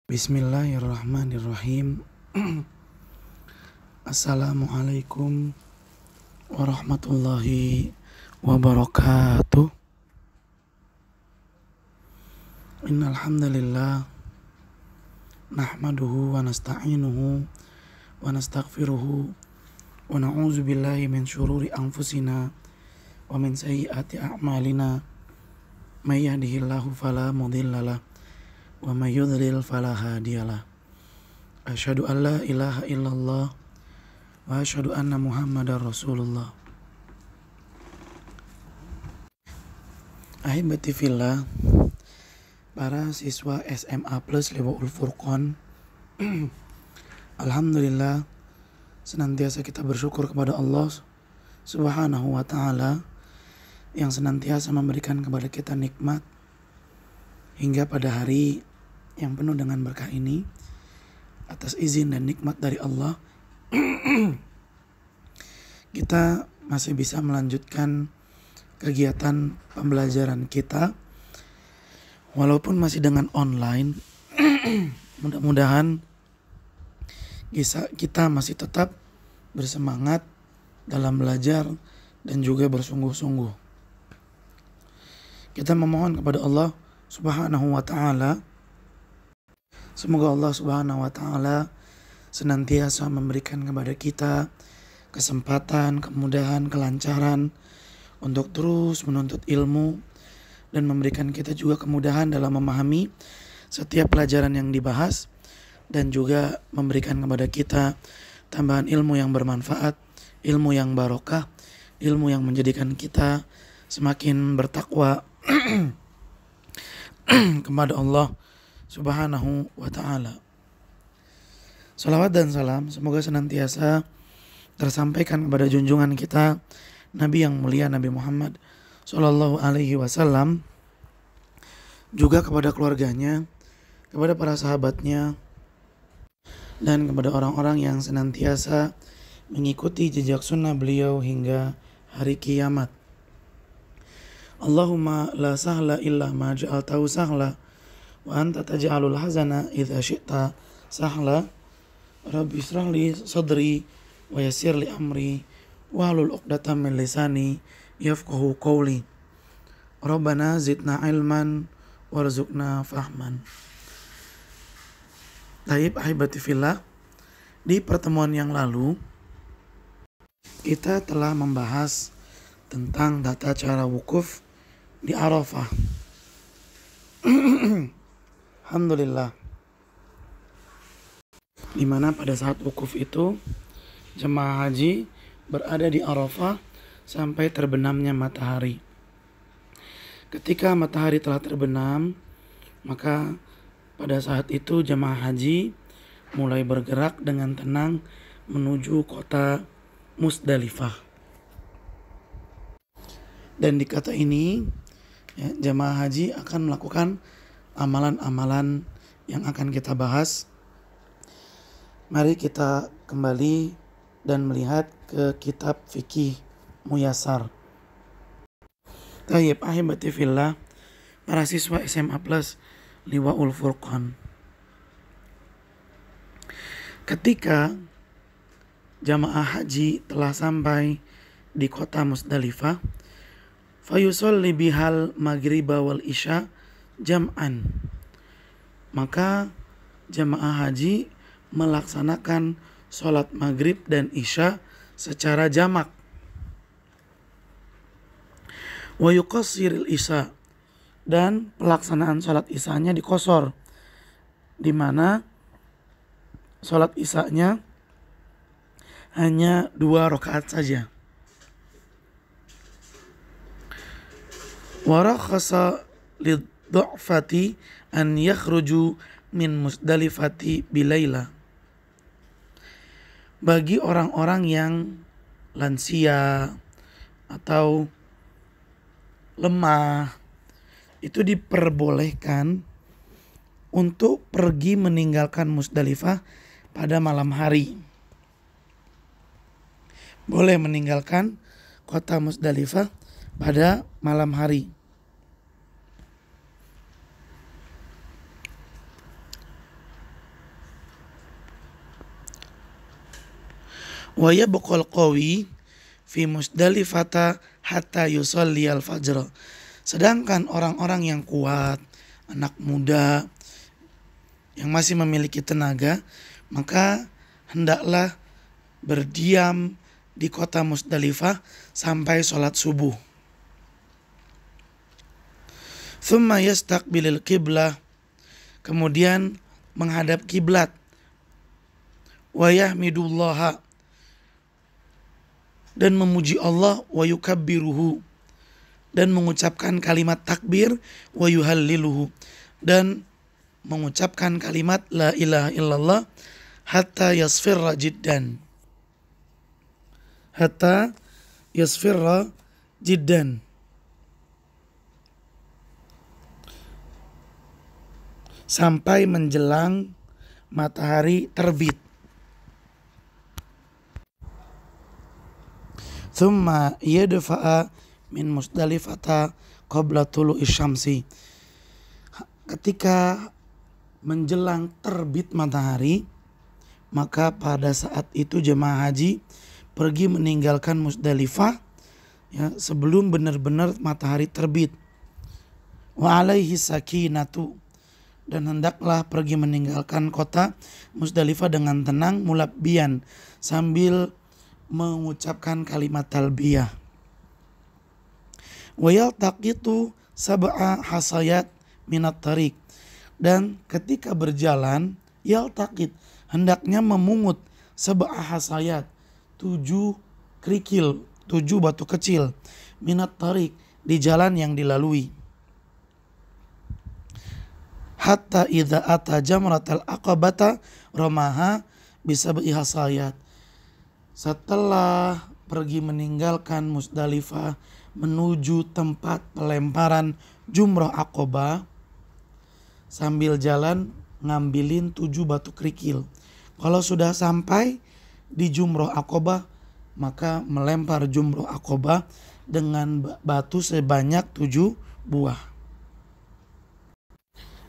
Bismillahirrahmanirrahim. Assalamualaikum warahmatullahi wabarakatuh. Innal hamdalillah nahmaduhu wa nasta'inuhu wa nastaghfiruhu wa na'udzu billahi min syururi anfusina wa min sayyiati a'malina. May yahdihillahu fala mudhillalah wa may yudlil fala hadiyalah. Asyhadu an la ilaha illallah wa asyhadu anna Muhammadar Rasulullah. Ahibati fillah, para siswa SMA Plus Liwaul Furqan, alhamdulillah senantiasa kita bersyukur kepada Allah Subhanahu wa taala yang senantiasa memberikan kepada kita nikmat hingga pada hari yang penuh dengan berkah ini. Atas izin dan nikmat dari Allah, kita masih bisa melanjutkan kegiatan pembelajaran kita walaupun masih dengan online. Mudah-mudahan kita masih tetap bersemangat dalam belajar dan juga bersungguh-sungguh. Kita memohon kepada Allah Subhanahu wa ta'ala, semoga Allah Subhanahu wa ta'ala senantiasa memberikan kepada kita kesempatan, kemudahan, kelancaran untuk terus menuntut ilmu dan memberikan kita juga kemudahan dalam memahami setiap pelajaran yang dibahas dan juga memberikan kepada kita tambahan ilmu yang bermanfaat, ilmu yang barokah, ilmu yang menjadikan kita semakin bertakwa kepada Allah Subhanahu wa ta'ala. Salawat dan salam semoga senantiasa tersampaikan kepada junjungan kita Nabi yang mulia Nabi Muhammad Sallallahu alaihi wasallam, juga kepada keluarganya, kepada para sahabatnya, dan kepada orang-orang yang senantiasa mengikuti jejak sunnah beliau hingga hari kiamat. Allahumma la sahla illa ma ja'altahu sahla wa anta taj'alul hazana idza syi'ta sahla. Rabbi israh li sadri wa yassir li amri wahlul 'uqdatam min lisani yafqahu qawli. Rabbana zidna ilman warzuqna fahman. Taib ahibati fillah, di pertemuan yang lalu kita telah membahas tentang tata cara wukuf di Arafah. Alhamdulillah, di mana pada saat wukuf itu jemaah haji berada di Arafah sampai terbenamnya matahari. Ketika matahari telah terbenam, maka pada saat itu jemaah haji mulai bergerak dengan tenang menuju kota Musdalifah. Dan di kata ini, jemaah haji akan melakukan amalan-amalan yang akan kita bahas. Mari kita kembali dan melihat ke kitab fikih Muyassar. Tayyib ahibati fillah, para siswa SMA Plus Liwaul Furqan, ketika jamaah haji telah sampai di kota Musdalifah, fayusolli bihal maghriba wal isya jam'an, maka jamaah haji melaksanakan sholat maghrib dan isya secara jamak. Wa yuqassiril isya, dan pelaksanaan sholat isyanya dikosor, di mana sholat isyanya hanya 2 rakaat saja. Wa rakhasa lidhu'fati an yakhruju min Musdalifati bilaila, bagi orang-orang yang lansia atau lemah itu diperbolehkan untuk pergi meninggalkan Musdalifah pada malam hari. Boleh meninggalkan kota Musdalifah pada malam hari. Wa yabqal qawi fi Musdalifata hatta yusalli al-fajr. Sedangkan orang-orang yang kuat, anak muda yang masih memiliki tenaga, maka hendaklah berdiam di kota Musdalifah sampai sholat subuh. Thumma yastaqbilil qiblah, kemudian menghadap kiblat. Wa yahmidullaha, dan memuji Allah. Wa yukabbiruhu, dan mengucapkan kalimat takbir. Wa yuhalliluhu, dan mengucapkan kalimat la ilaha illallah hatta yasfirra jiddan. Hatta yasfirra jiddan, sampai menjelang matahari terbit. Thumma yadfa'a min Musdalifata qabla tulu'i syamsi. Ketika menjelang terbit matahari, maka pada saat itu jemaah haji pergi meninggalkan Musdalifah ya, sebelum benar-benar matahari terbit. Wa alaihi sakinatu, dan hendaklah pergi meninggalkan kota Musdalifah dengan tenang, mulabbiyan, sambil mengucapkan kalimat talbiyah. Wa yaltaqitu sab'a hasayat minat tariq, dan ketika berjalan yaltaqit, hendaknya memungut sab'a hasayat, 7 kerikil, 7 batu kecil, minat tariq, di jalan yang dilalui. Hatta idza ata jamratal aqabata ramaha bisab'i hasayat. Setelah pergi meninggalkan Musdalifah menuju tempat pelemparan Jumrah Aqabah, sambil jalan ngambilin 7 batu kerikil. Kalau sudah sampai di Jumrah Aqabah, maka melempar Jumrah Aqabah dengan batu sebanyak 7 buah.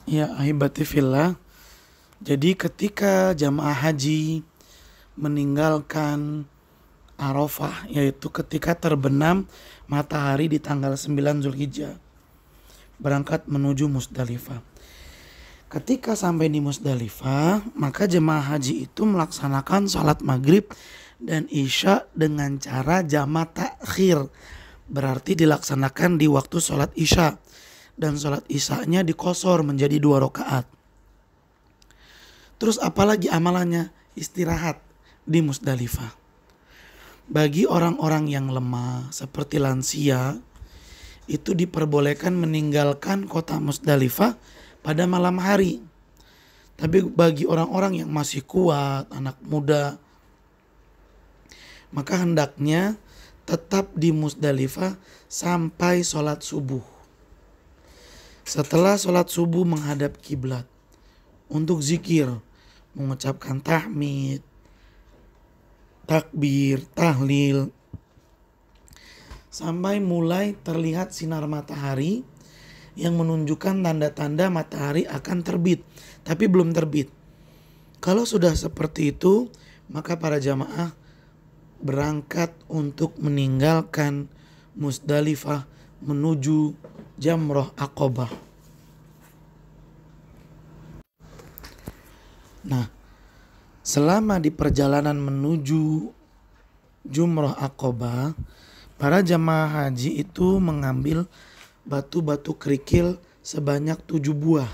Ya ahibati fillah, jadi ketika jamaah haji meninggalkan Arafah, yaitu ketika terbenam matahari di tanggal 9 Zulhijjah, berangkat menuju Musdalifah. Ketika sampai di Musdalifah, maka jemaah haji itu melaksanakan sholat maghrib dan isya dengan cara jama' takhir, berarti dilaksanakan di waktu sholat isya, dan sholat isyanya dikosor menjadi 2 rakaat. Terus apalagi amalannya? Istirahat di Musdalifah. Bagi orang-orang yang lemah seperti lansia, itu diperbolehkan meninggalkan kota Musdalifah pada malam hari. Tapi bagi orang-orang yang masih kuat, anak muda, maka hendaknya tetap di Musdalifah sampai sholat subuh. Setelah sholat subuh menghadap kiblat untuk zikir, mengucapkan tahmid, takbir, tahlil, sampai mulai terlihat sinar matahari yang menunjukkan tanda-tanda matahari akan terbit, tapi belum terbit. Kalau sudah seperti itu, maka para jamaah berangkat untuk meninggalkan Musdalifah menuju Jamrah Aqabah. Nah, selama di perjalanan menuju Jumrah Aqabah, para jamaah haji itu mengambil batu-batu kerikil sebanyak 7 buah.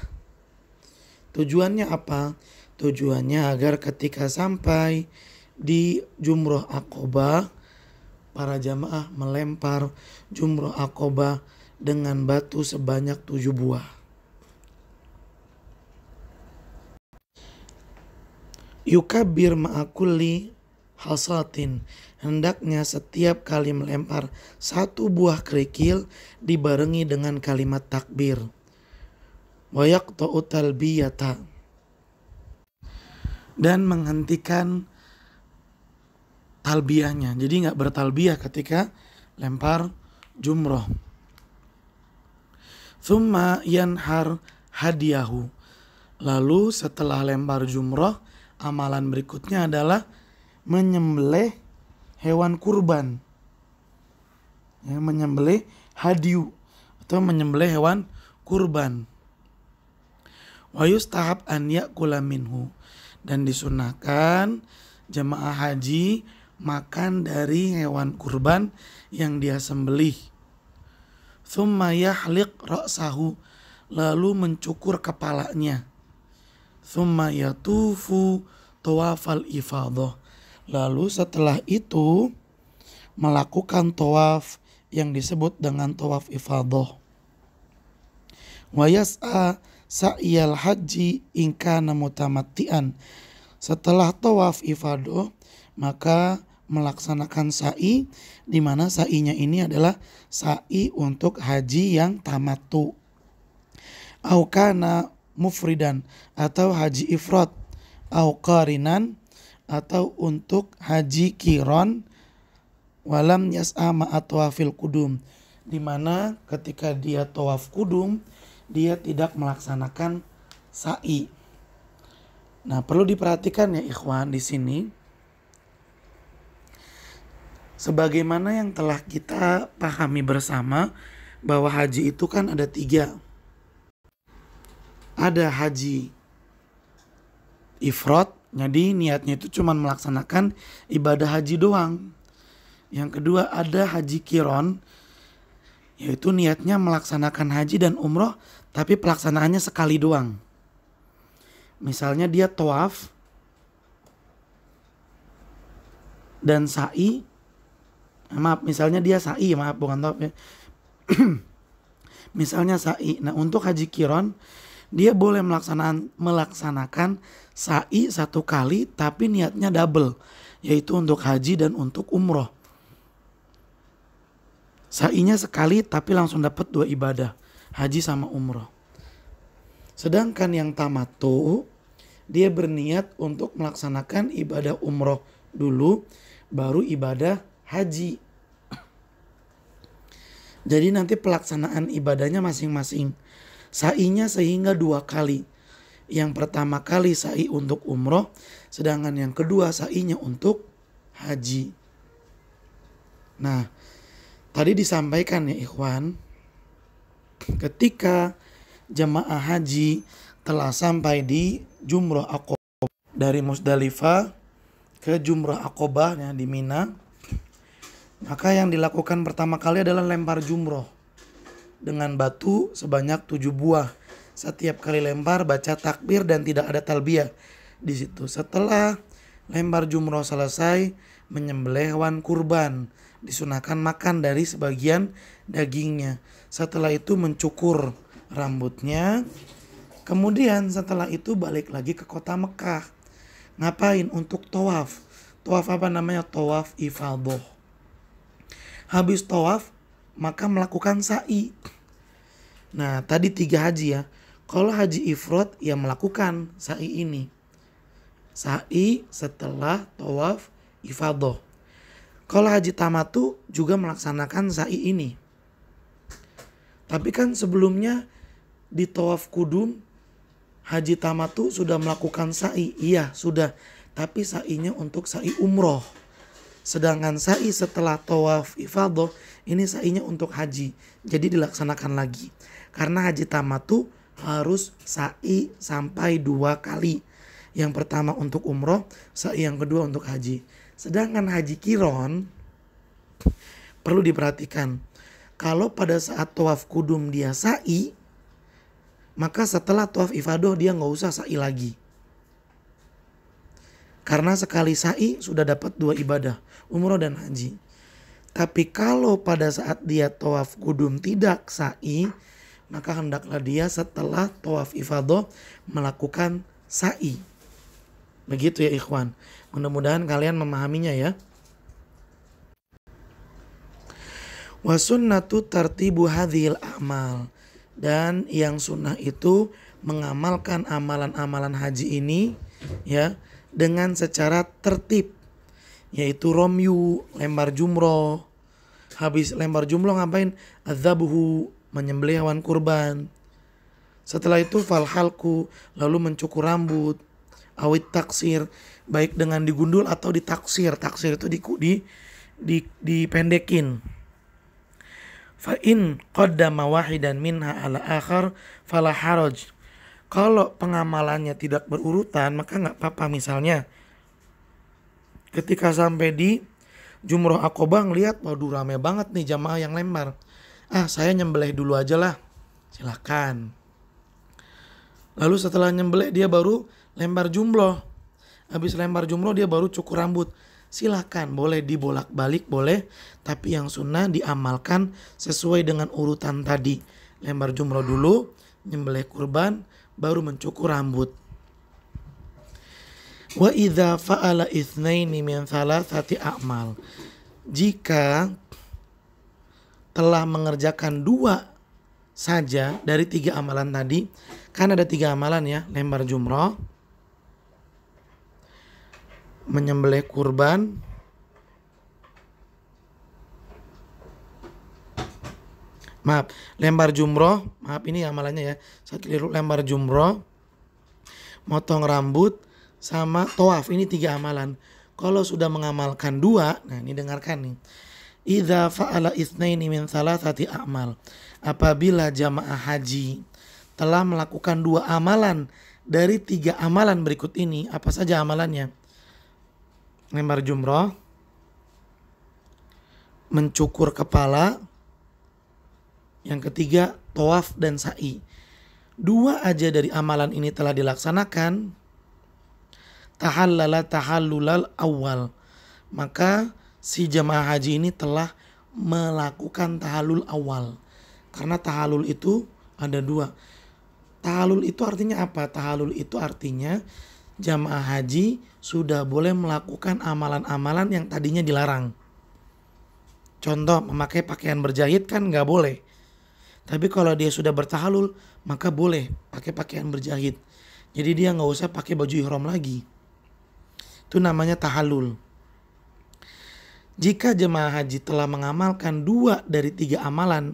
Tujuannya apa? Tujuannya agar ketika sampai di Jumrah Aqabah, para jamaah melempar Jumrah Aqabah dengan batu sebanyak 7 buah. Yukabbir ma'akulli hasatin, hendaknya setiap kali melempar 1 buah kerikil dibarengi dengan kalimat takbir. Wa yaqta'u talbiyata, dan menghentikan talbiyahnya. Jadi gak bertalbiyah ketika lempar jumroh. Thumma yanhar hadiyahu, lalu setelah lempar jumroh, amalan berikutnya adalah menyembelih hewan kurban, ya, menyembelih hadyu atau menyembelih hewan kurban. Wa yustahab an ya'kula minhu, dan disunahkan jemaah haji makan dari hewan kurban yang dia sembelih. Tsumma yahliq ra'sahu, lalu mencukur kepalanya. Tsumma yatufu tawafal ifadah, lalu setelah itu melakukan tawaf yang disebut dengan tawaf ifadah. Wa yas'a sa'yal haji in kana mutamatti'an, setelah tawaf ifadah maka melaksanakan sa'i, di mana sa'inya ini adalah sa'i untuk haji yang tamattu. Au kana mufridan, atau haji ifrad, au qarinan, atau untuk haji kiron, walam yas'a ma'a tawafil kudum, di mana ketika dia tawaf kudum dia tidak melaksanakan sa'i. Nah, perlu diperhatikan ya ikhwan di sini, sebagaimana yang telah kita pahami bersama bahwa haji itu kan ada 3. Ada haji ifrad, jadi niatnya itu cuma melaksanakan ibadah haji doang. Yang kedua ada haji kiron, yaitu niatnya melaksanakan haji dan umroh tapi pelaksanaannya sekali doang. Misalnya dia tawaf dan sa'i, misalnya dia sa'i, bukan tawaf ya. Misalnya sa'i. Nah, untuk haji kiron dia boleh melaksanakan sa'i 1 kali tapi niatnya double, yaitu untuk haji dan untuk umroh. Sa'inya sekali tapi langsung dapat 2 ibadah, haji sama umroh. Sedangkan yang tamattu, dia berniat untuk melaksanakan ibadah umroh dulu, baru ibadah haji. Jadi nanti pelaksanaan ibadahnya masing-masing. Sa'inya sehingga 2 kali. Yang pertama kali sa'i untuk umroh, sedangkan yang kedua sa'inya untuk haji. Nah, tadi disampaikan ya ikhwan, ketika jemaah haji telah sampai di Jumrah Aqobah, dari Musdalifah ke Jumrah Aqobah ya, di Mina, maka yang dilakukan pertama kali adalah lempar jumroh dengan batu sebanyak 7 buah. Setiap kali lempar baca takbir dan tidak ada talbiyah di situ. Setelah lempar jumroh selesai, menyembelih hewan kurban, disunahkan makan dari sebagian dagingnya. Setelah itu mencukur rambutnya. Kemudian setelah itu balik lagi ke kota Mekah. Ngapain? Untuk tawaf. Tawaf apa namanya? Tawaf ifadah. Habis tawaf maka melakukan sa'i. Nah, tadi 3 haji ya. Kalau haji ifrad ya melakukan sa'i ini. Sa'i setelah tawaf ifadah. Kalau haji tamattu juga melaksanakan sa'i ini. Tapi kan sebelumnya di tawaf kudum haji tamattu sudah melakukan sa'i. Iya, sudah. Tapi sa'inya untuk sa'i umroh. Sedangkan sa'i setelah tawaf ifadah ini sa'inya untuk haji. Jadi dilaksanakan lagi. Karena haji tamattu harus sa'i sampai 2 kali. Yang pertama untuk umroh, sa'i yang kedua untuk haji. Sedangkan haji kiron perlu diperhatikan. Kalau pada saat tawaf kudum dia sa'i, maka setelah tawaf ifadah dia nggak usah sa'i lagi. Karena sekali sa'i sudah dapat 2 ibadah, umroh dan haji. Tapi kalau pada saat dia tawaf kudum tidak sa'i, maka hendaklah dia setelah tawaf ifadah melakukan sa'i. Begitu ya ikhwan. Mudah-mudahan kalian memahaminya ya. Wa sunnatu tartibu hadhil a'mal. Dan yang sunnah itu mengamalkan amalan-amalan haji ini ya dengan secara tertib, yaitu romyu, lempar jumroh. Habis lempar jumroh ngapain? Adzabuhu, menyembelih hewan kurban. Setelah itu falhalku, lalu mencukur rambut. Awit taksir, baik dengan digundul atau ditaksir. Taksir itu dipendekin. Fa in qaddama wahidan minha ala akhar fala haraj. Kalau pengamalannya tidak berurutan maka nggak apa-apa. Misalnya ketika sampai di Jumroh Aqobah ngeliat waduh rame banget nih jamaah yang lempar. Saya nyembelih dulu aja lah. Silakan. Lalu setelah nyembelih dia baru lempar jumroh. Habis lempar jumroh dia baru cukur rambut. Silakan, boleh dibolak-balik, boleh. Tapi yang sunnah diamalkan sesuai dengan urutan tadi. Lempar jumroh dulu, nyembelih kurban, baru mencukur rambut. Wa idza fa'ala itsnaini min thalathati a'mal. Jika telah mengerjakan 2 saja dari 3 amalan tadi, kan ada 3 amalan ya, lempar jumroh, menyembelih kurban, lempar jumroh, ini amalannya ya, saya keliru, lempar jumroh, motong rambut, sama tawaf. Ini 3 amalan. Kalau sudah mengamalkan 2, nah ini dengarkan nih. Idza fa'ala itsnaini min thalathati a'mal. Apabila jamaah haji telah melakukan 2 amalan dari 3 amalan berikut ini, apa saja amalannya? Lempar jumroh, mencukur kepala, yang ketiga tawaf dan sa'i. 2 aja dari amalan ini telah dilaksanakan, tahallala tahallulal awal, maka si jamaah haji ini telah melakukan tahallul awal. Karena tahallul itu ada 2. Tahallul itu artinya apa? Tahallul itu artinya jamaah haji sudah boleh melakukan amalan-amalan yang tadinya dilarang. Contoh, memakai pakaian berjahit kan nggak boleh. Tapi kalau dia sudah bertahallul maka boleh pakai pakaian berjahit. Jadi dia nggak usah pakai baju ihram lagi. Itu namanya tahallul. Jika jemaah haji telah mengamalkan 2 dari 3 amalan,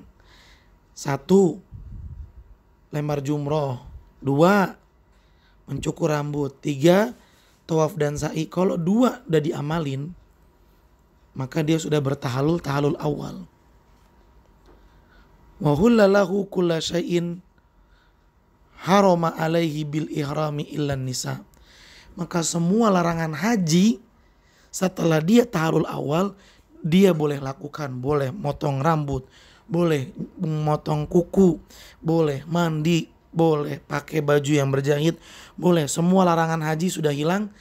1 lempar jumroh, 2 mencukur rambut, 3 tawaf dan sa'i. Kalau 2 udah diamalin, maka dia sudah bertahallul, tahallul awal. Wa hullalahu kulla syai'in harama alaihi bil ihrami illan nisa. Maka semua larangan haji setelah dia tahallul awal dia boleh lakukan. Boleh motong rambut, boleh motong kuku, boleh mandi, boleh pakai baju yang berjahit, boleh. Semua larangan haji sudah hilang.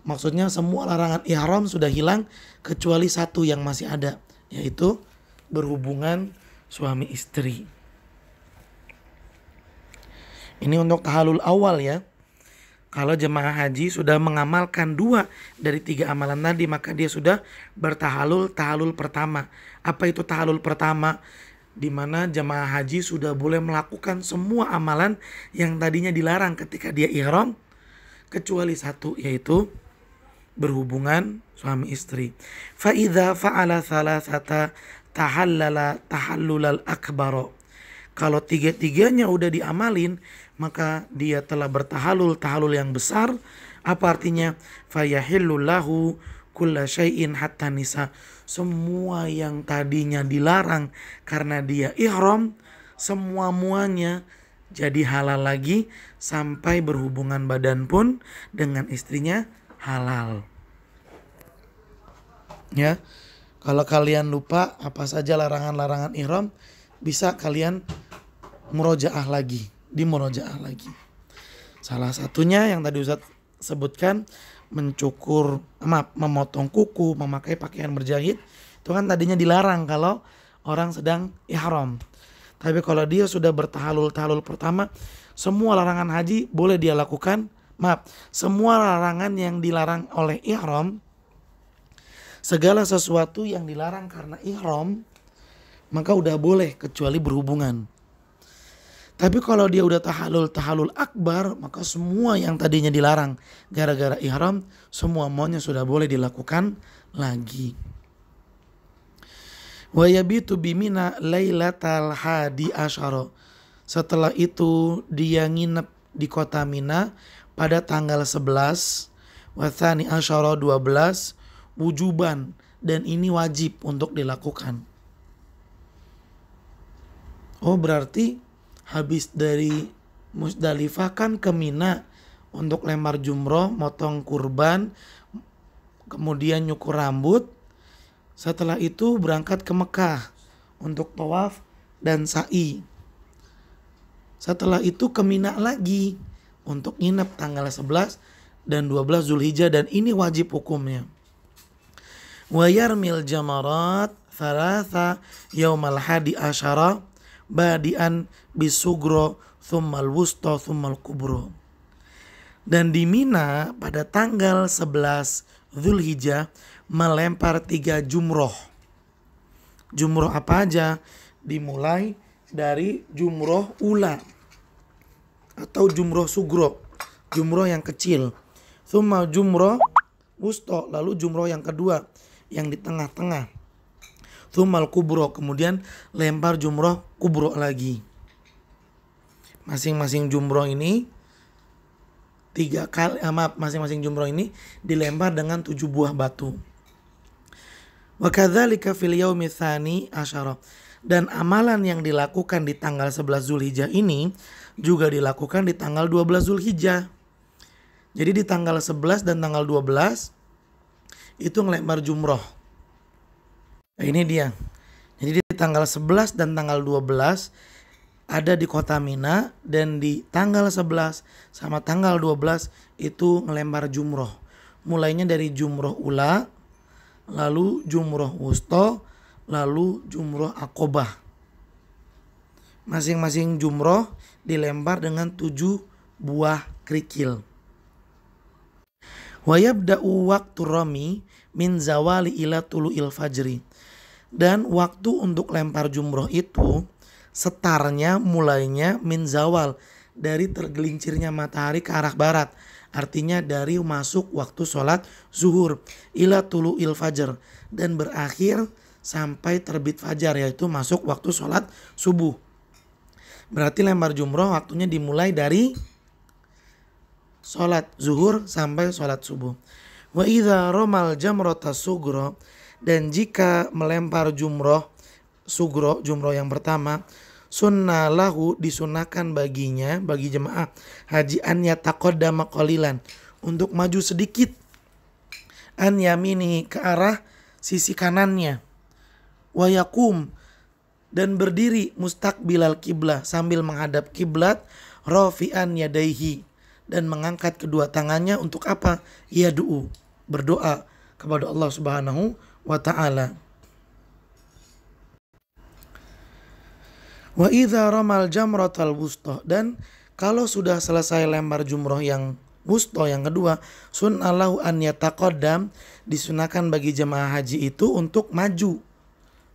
Maksudnya semua larangan ihram sudah hilang kecuali 1 yang masih ada, yaitu berhubungan suami istri. Ini untuk tahallul awal ya. Kalau jemaah haji sudah mengamalkan 2 dari 3 amalan tadi, maka dia sudah bertahallul, tahallul pertama. Apa itu tahallul pertama? Di mana jemaah haji sudah boleh melakukan semua amalan yang tadinya dilarang ketika dia ihram, kecuali 1, yaitu berhubungan suami istri. Fa idza fa'ala thalathata tahallala tahallulal akbar. Kalau 3-3-nya udah diamalin, maka dia telah bertahallul, tahallul yang besar. Apa artinya? Fayahillu lahu kulla syai'in hatta nisa. Semua yang tadinya dilarang karena dia ihram, semua-muanya jadi halal lagi, sampai berhubungan badan pun dengan istrinya halal. Ya. Kalau kalian lupa apa saja larangan-larangan ihram, bisa kalian murojaah lagi, dimurojaah lagi. Salah satunya yang tadi Ustaz sebutkan, memotong kuku, memakai pakaian berjahit, itu kan tadinya dilarang kalau orang sedang ihram. Tapi kalau dia sudah bertahallul pertama, semua larangan haji boleh dia lakukan. Semua larangan yang dilarang oleh ihram, segala sesuatu yang dilarang karena ihram, maka udah boleh kecuali berhubungan. Tapi kalau dia udah tahallul akbar, maka semua yang tadinya dilarang gara-gara ihram, semua maunya sudah boleh dilakukan lagi. Wa yabitu bimina lailatal hadi asyara. Setelah itu dia nginep di kota Mina pada tanggal 11, wa tsani asyara 12, wujuban, dan ini wajib untuk dilakukan. Oh, berarti habis dari Musdalifah kan ke Mina untuk lempar jumroh, motong kurban, kemudian nyukur rambut. Setelah itu berangkat ke Mekah untuk tawaf dan sa'i. Setelah itu ke Mina lagi untuk nginep tanggal 11 dan 12 Zulhijjah, dan ini wajib hukumnya. Wa yarmil jamarat thalatha yaumal hadi asyara badian bisugro thummal wusta thummal kubro. Dan di Mina pada tanggal 11 Zulhijjah melempar 3 jumroh. Jumroh apa aja? Dimulai dari jumroh ula atau jumroh sugro, jumroh yang kecil. Thumma jumroh wusto, lalu jumroh yang kedua yang di tengah-tengah. Thummal kubro, kemudian lempar jumroh kubro lagi. Masing-masing jumroh ini masing-masing jumroh ini dilempar dengan 7 buah batu. Wa kadzalika fil yaumi tsani asyara. Dan amalan yang dilakukan di tanggal 11 Zulhijjah ini juga dilakukan di tanggal 12 Zulhijjah. Jadi di tanggal 11 dan tanggal 12 itu ngelempar jumroh. Nah, ini dia. Jadi di tanggal 11 dan tanggal 12 ada di kota Mina, dan di tanggal 11 sama tanggal 12 itu ngelempar jumroh. Mulainya dari jumroh ula, lalu jumroh wusto, lalu jumroh akobah. Masing-masing jumroh dilempar dengan 7 buah kerikil. Wa yabda'u waqtu rami min zawali ila tulu'il fajri. Dan waktu untuk lempar jumroh itu setarnya mulainya min zawal, dari tergelincirnya matahari ke arah barat. Artinya dari masuk waktu sholat zuhur ila tulu'il fajr, dan berakhir sampai terbit fajar, yaitu masuk waktu sholat subuh. Berarti lempar jumroh waktunya dimulai dari sholat zuhur sampai sholat subuh. Wa idza romal jamrata sugro, dan jika melempar jumroh sugro, jumroh yang pertama, sunnah lahu, disunahkan baginya, bagi jemaah haji, an yataqaddama qalilan, untuk maju sedikit, an yamini, ke arah sisi kanannya, wa yakum, dan berdiri mustaqbilal kiblah, sambil menghadap kiblat, rafi'an yadaihi, dan mengangkat kedua tangannya untuk apa? Yad'u, berdoa kepada Allah Subhanahu wa ta'ala. Wa idza ramal jamratal wusta, dan kalau sudah selesai lempar jumroh yang wusta yang kedua, sunnallahu an yataqaddam, disunahkan bagi jemaah haji itu untuk maju,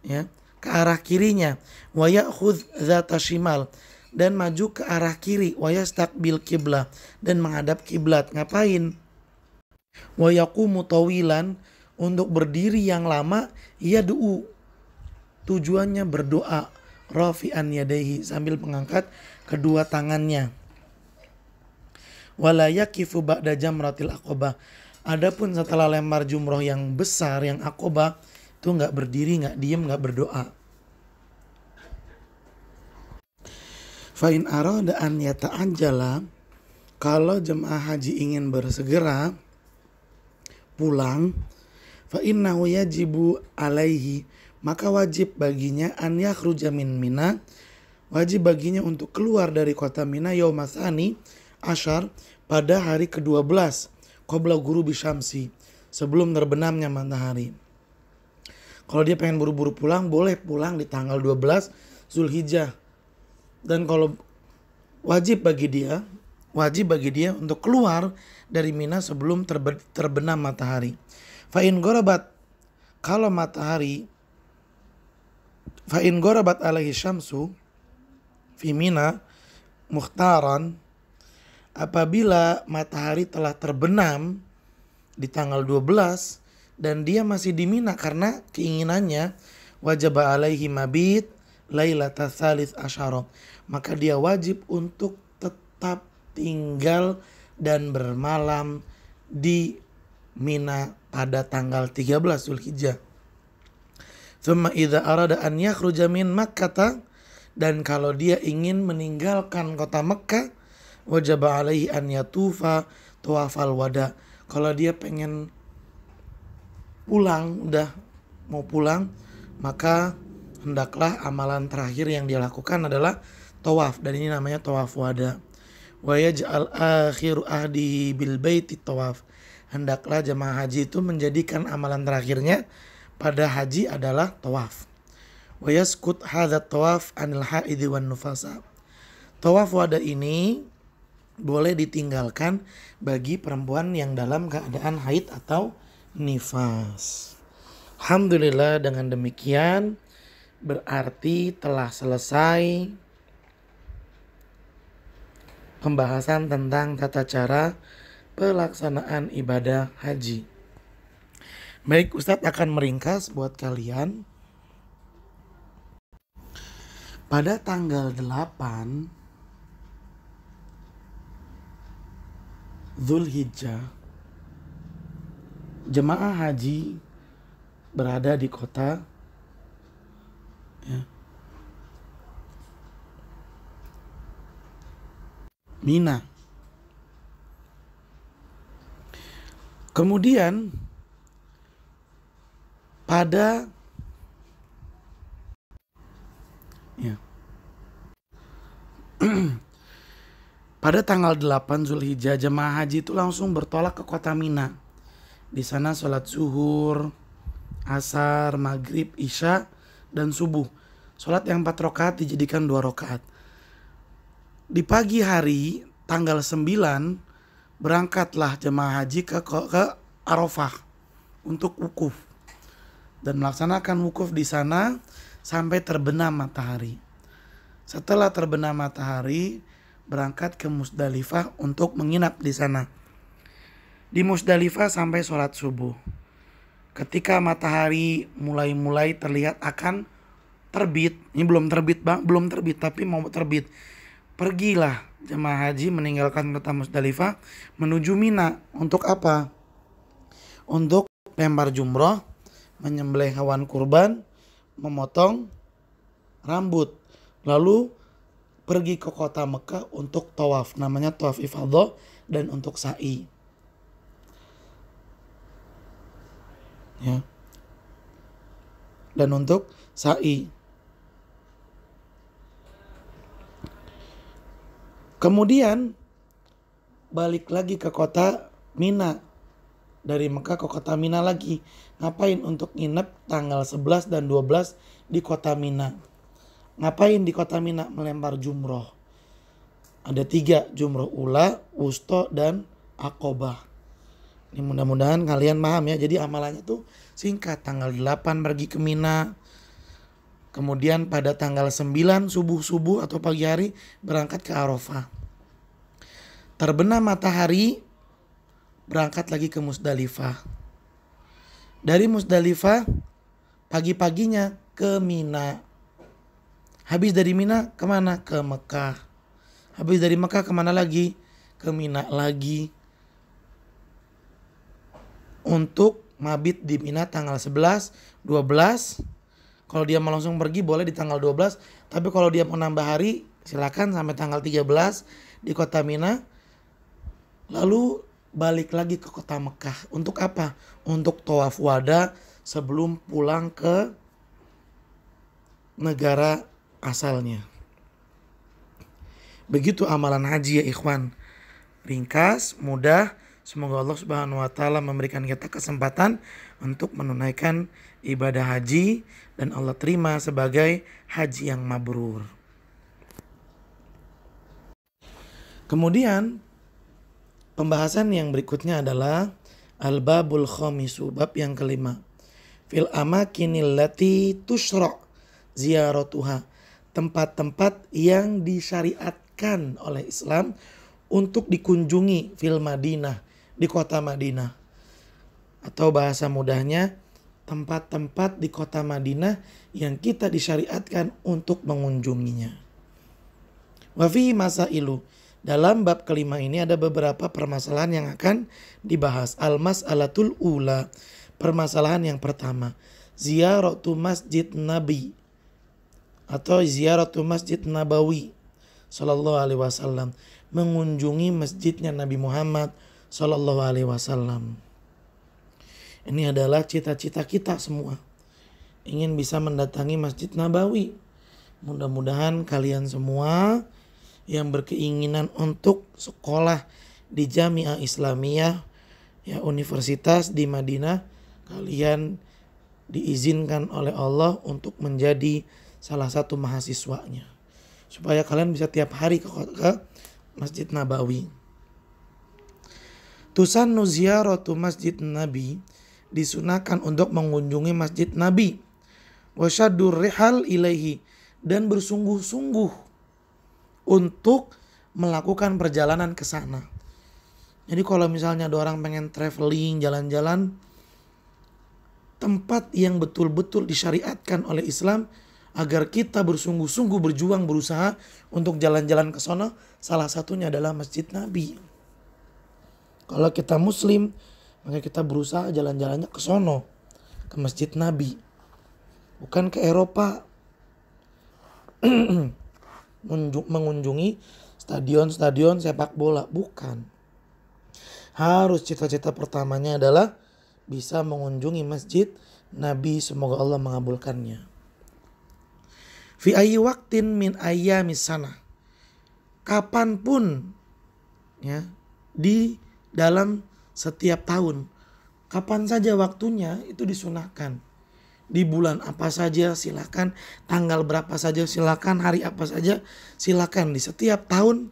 ya, ke arah kirinya, wa ya'khudz dzata shimal, dan maju ke arah kiri, wa yastaqbil kiblah, dan menghadap kiblat. Ngapain? Wa yaqumu tawilan, untuk berdiri yang lama, yad'u, tujuannya berdoa, rafi'an yadaihi, sambil mengangkat kedua tangannya. Wala yakifu ba'da jamratil aqobah, adapun setelah lempar jumroh yang besar, yang aqobah, itu nggak berdiri, nggak diem, nggak berdoa. Fa'in arada an yata'ajjala, kalau jemaah haji ingin bersegera pulang, fa innahu yajibu alaihi, maka wajib baginya an yakhruja min Mina, wajib baginya untuk keluar dari kota Mina yaumatsani asyar, pada hari ke-12 qabla ghurubi syamsi, sebelum terbenamnya matahari. Kalau dia pengen buru-buru pulang, boleh pulang di tanggal 12 Zulhijjah. Dan kalau wajib bagi dia untuk keluar dari Mina sebelum terbenam matahari. Fa in gharabat, kalau matahari, fa in gharabat alaihi syamsu fi Mina mukhtaran, apabila matahari telah terbenam di tanggal 12 dan dia masih di Mina karena keinginannya, wajib alaihi mabit lailatal tsalits asyara, maka dia wajib untuk tetap tinggal dan bermalam di Mina pada tanggal 13 Zulhijjah. Tsumma idza arada an yakhruja min Makkah, dan kalau dia ingin meninggalkan kota Mekah, wajaba alaihi an yatufa tawafal wada. Kalau dia pengen pulang, udah mau pulang, maka hendaklah amalan terakhir yang dia lakukan adalah tawaf, dan ini namanya tawaf wada. Wa yaj'al akhiru ahdihi bil baiti tawaf. Hendaklah jemaah haji itu menjadikan amalan terakhirnya pada haji adalah tawaf. Wa yaskut hadza tawaf anil haidhi wan nufasa. Tawaf wada ini boleh ditinggalkan bagi perempuan yang dalam keadaan haid atau nifas. Alhamdulillah, dengan demikian berarti telah selesai pembahasan tentang tata cara pelaksanaan ibadah haji. Baik, Ustadz akan meringkas buat kalian. Pada tanggal 8 Zulhijjah, jemaah haji berada di kota Mina. Kemudian pada pada tanggal 8 Zulhijjah, jemaah haji itu langsung bertolak ke kota Mina. Di sana sholat zuhur, asar, maghrib, isya, dan subuh. Sholat yang 4 rakaat dijadikan 2 rakaat. Di pagi hari tanggal 9 berangkatlah jemaah haji ke Arafah untuk wukuf dan melaksanakan wukuf di sana sampai terbenam matahari. Setelah terbenam matahari, berangkat ke Musdalifah untuk menginap di sana. Di Musdalifah sampai sholat subuh. Ketika matahari mulai terlihat akan terbit, ini belum terbit tapi mau terbit, pergilah jemaah haji meninggalkan kota Musdalifah menuju Mina. Untuk apa? Untuk lempar jumroh, menyembelih hewan kurban, memotong rambut, lalu pergi ke kota Mekah untuk tawaf, namanya tawaf ifadhah, dan untuk sa'i. Ya. Dan untuk sa'i. Kemudian balik lagi ke kota Mina. Dari Mekah ke kota Mina lagi. Ngapain? Untuk nginep tanggal 11 dan 12 di kota Mina. Ngapain di kota Mina? Melempar jumroh. Ada 3, jumroh ula, wusto, dan aqobah. Ini mudah-mudahan kalian paham ya. Jadi amalannya tuh singkat. Tanggal 8 pergi ke Mina. Kemudian pada tanggal 9 subuh atau pagi hari berangkat ke Arafah. Terbenam matahari, berangkat lagi ke Musdalifah. Dari Musdalifah pagi-paginya ke Mina. Habis dari Mina kemana? Ke Mekah. Habis dari Mekah kemana lagi? Ke Mina lagi. Untuk mabit di Mina tanggal 11, 12. Kalau dia mau langsung pergi boleh di tanggal 12. Tapi kalau dia mau nambah hari silakan sampai tanggal 13 di kota Mina. Lalu balik lagi ke kota Mekah. Untuk apa? Untuk tawaf wada sebelum pulang ke negara asalnya. Begitu amalan haji ya ikhwan. Ringkas, mudah. Semoga Allah Subhanahu wa taala memberikan kita kesempatan untuk menunaikan ibadah haji dan Allah terima sebagai haji yang mabrur. Kemudian pembahasan yang berikutnya adalah al-babul khamisu, bab yang kelima. Fil amakinil lati tusyra' ziyaratuha, tempat-tempat yang disyariatkan oleh Islam untuk dikunjungi fil Madinah, di kota Madinah. Atau bahasa mudahnya, tempat-tempat di kota Madinah yang kita disyariatkan untuk mengunjunginya. Wa fi masailu, Dalam bab kelima ini ada beberapa permasalahan yang akan dibahas. Al-mas'alatul ula. Permasalahan yang pertama, ziyaratu masjid Nabi atau ziyaratu masjid Nabawi sallallahu alaihi wasallam, mengunjungi masjidnya Nabi Muhammad sallallahu alaihi wasallam. Ini adalah cita-cita kita semua, ingin bisa mendatangi Masjid Nabawi. Mudah-mudahan kalian semua yang berkeinginan untuk sekolah di Jamiah Islamiyah, ya universitas di Madinah, kalian diizinkan oleh Allah untuk menjadi salah satu mahasiswanya, supaya kalian bisa tiap hari ke Masjid Nabawi. Tusannu ziyaratu Masjid Nabi, disunahkan untuk mengunjungi Masjid Nabi. Wasyaddur rihal ilaihi, dan bersungguh-sungguh untuk melakukan perjalanan ke sana. Jadi kalau misalnya ada orang pengen traveling, jalan-jalan, tempat yang betul-betul disyariatkan oleh Islam agar kita bersungguh-sungguh berjuang berusaha untuk jalan-jalan ke sana, salah satunya adalah Masjid Nabi. Kalau kita muslim, maka kita berusaha jalan-jalannya ke sono, ke Masjid Nabi. Bukan ke Eropa. Mengunjungi stadion-stadion sepak bola, bukan. Harus cita-cita pertamanya adalah bisa mengunjungi Masjid Nabi, semoga Allah mengabulkannya. Fi ayyi waqtin min ayyamis sana, kapanpun, ya, di dalam setiap tahun, kapan saja waktunya itu disunahkan. Di bulan apa saja silakan, tanggal berapa saja silakan, hari apa saja silakan, di setiap tahun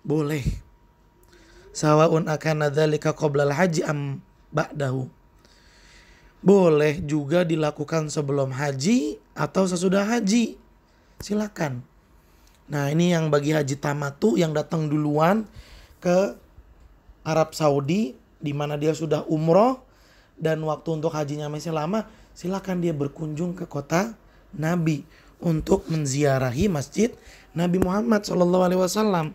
boleh. Sawaun akan dzalika qoblal haji am ba'dahu. Boleh juga dilakukan sebelum haji atau sesudah haji. Silakan. Nah, ini yang bagi haji tamatu yang datang duluan ke Arab Saudi, di mana dia sudah umroh dan waktu untuk hajinya masih lama, silakan dia berkunjung ke kota Nabi untuk menziarahi Masjid Nabi Muhammad SAW.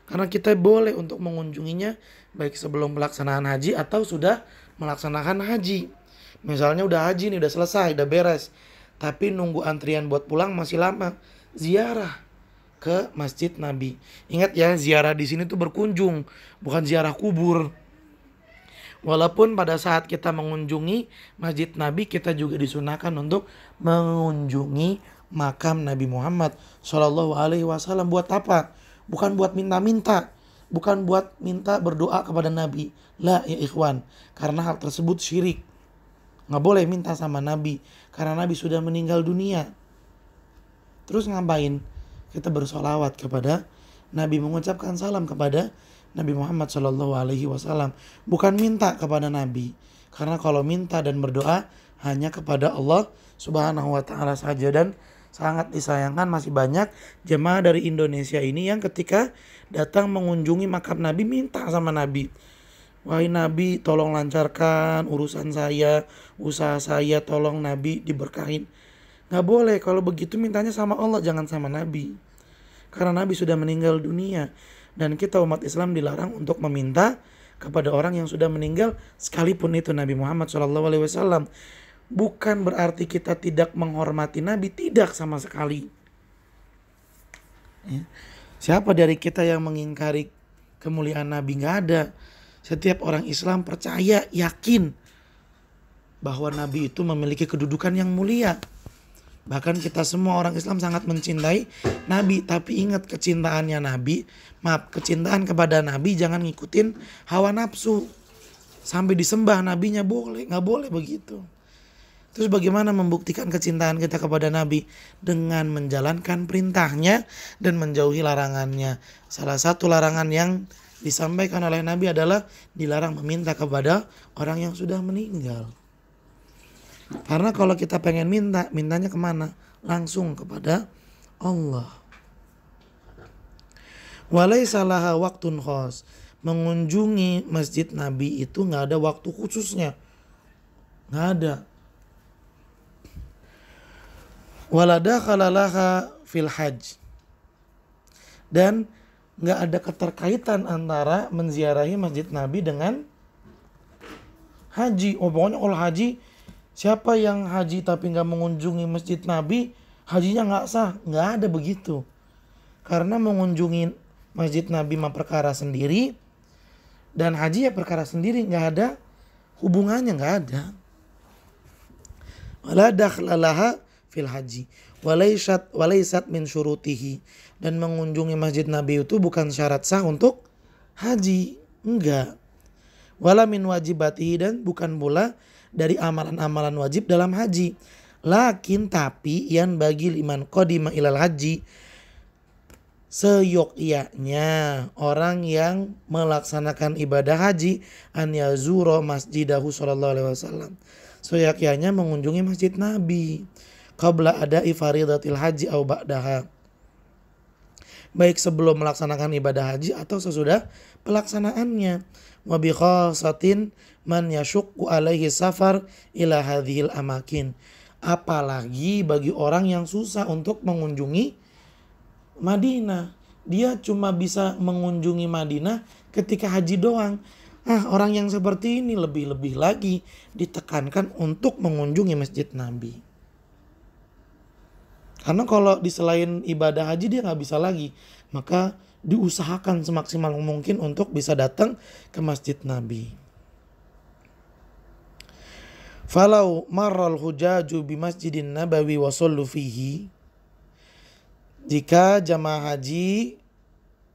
Karena kita boleh untuk mengunjunginya baik sebelum pelaksanaan haji atau sudah melaksanakan haji. Misalnya udah haji nih, udah selesai, udah beres, tapi nunggu antrian buat pulang masih lama, ziarah ke Masjid Nabi. Ingat ya, ziarah di sini tuh berkunjung, bukan ziarah kubur. Walaupun pada saat kita mengunjungi Masjid Nabi, kita juga disunahkan untuk mengunjungi makam Nabi Muhammad Shallallahu Alaihi Wasallam. Buat apa? Bukan buat minta-minta, bukan buat minta berdoa kepada Nabi. La ya ikhwan, karena hal tersebut syirik. Nggak boleh minta sama Nabi, karena Nabi sudah meninggal dunia. Terus ngapain? Kita bersolawat kepada Nabi, mengucapkan salam kepada Nabi Muhammad Shallallahu Alaihi Wasallam, bukan minta kepada Nabi. Karena kalau minta dan berdoa hanya kepada Allah Subhanahu Wa Taala saja, dan sangat disayangkan masih banyak jemaah dari Indonesia ini yang ketika datang mengunjungi makam Nabi minta sama Nabi, wahai Nabi tolong lancarkan urusan saya, usaha saya, tolong Nabi diberkahin. Nggak boleh, kalau begitu mintanya sama Allah, jangan sama Nabi. Karena Nabi sudah meninggal dunia. Dan kita umat Islam dilarang untuk meminta kepada orang yang sudah meninggal, sekalipun itu Nabi Muhammad SAW. Bukan berarti kita tidak menghormati Nabi, tidak sama sekali. Ya. Siapa dari kita yang mengingkari kemuliaan Nabi? Nggak ada. Setiap orang Islam percaya, yakin bahwa Nabi itu memiliki kedudukan yang mulia. Bahkan kita semua orang Islam sangat mencintai Nabi. Tapi ingat, kecintaan kepada Nabi jangan ngikutin hawa nafsu sampai disembah Nabinya, boleh, nggak boleh begitu. Terus bagaimana membuktikan kecintaan kita kepada Nabi? Dengan menjalankan perintahnya dan menjauhi larangannya. Salah satu larangan yang disampaikan oleh Nabi adalah dilarang meminta kepada orang yang sudah meninggal. Karena kalau kita pengen minta, mintanya kemana? Langsung kepada Allah. Walaysa laha waktun khos. Mengunjungi Masjid Nabi itu gak ada waktu khususnya. Gak ada. Wala dakhala laha fil hajj. Dan nggak ada keterkaitan antara menziarahi Masjid Nabi dengan haji. Oh pokoknya kalau haji, siapa yang haji tapi nggak mengunjungi Masjid Nabi, hajinya nggak sah. Nggak ada begitu. Karena mengunjungi Masjid Nabi mah perkara sendiri, dan haji ya perkara sendiri, nggak ada hubungannya, nggak ada. Wala dakhlalaha fil haji walaysat min syurutihi, dan mengunjungi Masjid Nabi itu bukan syarat sah untuk haji, enggak. Wala min wajibatihi, dan bukan pula dari amalan-amalan wajib dalam haji. Lakin tapi yang bagi liman qadima ilal haji, seyogyanya orang yang melaksanakan ibadah haji, an yazuro masjidahu sallallahu alaihi wasallam, seyogyanya mengunjungi Masjid Nabi qabla ada'i faridatil haji au ba'daha, baik sebelum melaksanakan ibadah haji atau sesudah pelaksanaannya. Wa bi khasatin man yashukku alaihi safar ila hadhil amakin, apalagi bagi orang yang susah untuk mengunjungi Madinah. Dia cuma bisa mengunjungi Madinah ketika haji doang. Orang yang seperti ini lebih-lebih lagi ditekankan untuk mengunjungi Masjid Nabi. Karena kalau di selain ibadah haji dia nggak bisa lagi, maka diusahakan semaksimal mungkin untuk bisa datang ke Masjid Nabi. Falau marral hujaju bi Masjidin Nabawi wa sallu fihi, jika jamaah haji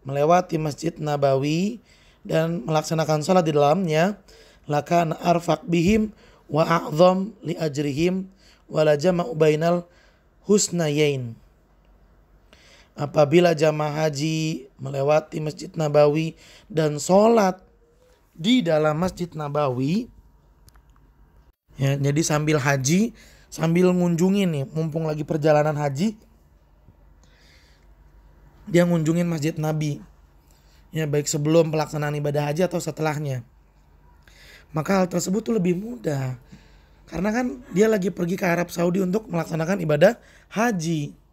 melewati Masjid Nabawi dan melaksanakan salat di dalamnya, lakana arfaq bihim wa a'zam li ajrihim wa la jama'u bainal husnayain. Apabila jamaah haji melewati Masjid Nabawi dan sholat di dalam Masjid Nabawi, ya, jadi sambil haji, sambil ngunjungin nih, mumpung lagi perjalanan haji, dia ngunjungin Masjid Nabi, ya, baik sebelum pelaksanaan ibadah haji atau setelahnya, maka hal tersebut tuh lebih mudah. Karena kan dia lagi pergi ke Arab Saudi untuk melaksanakan ibadah haji.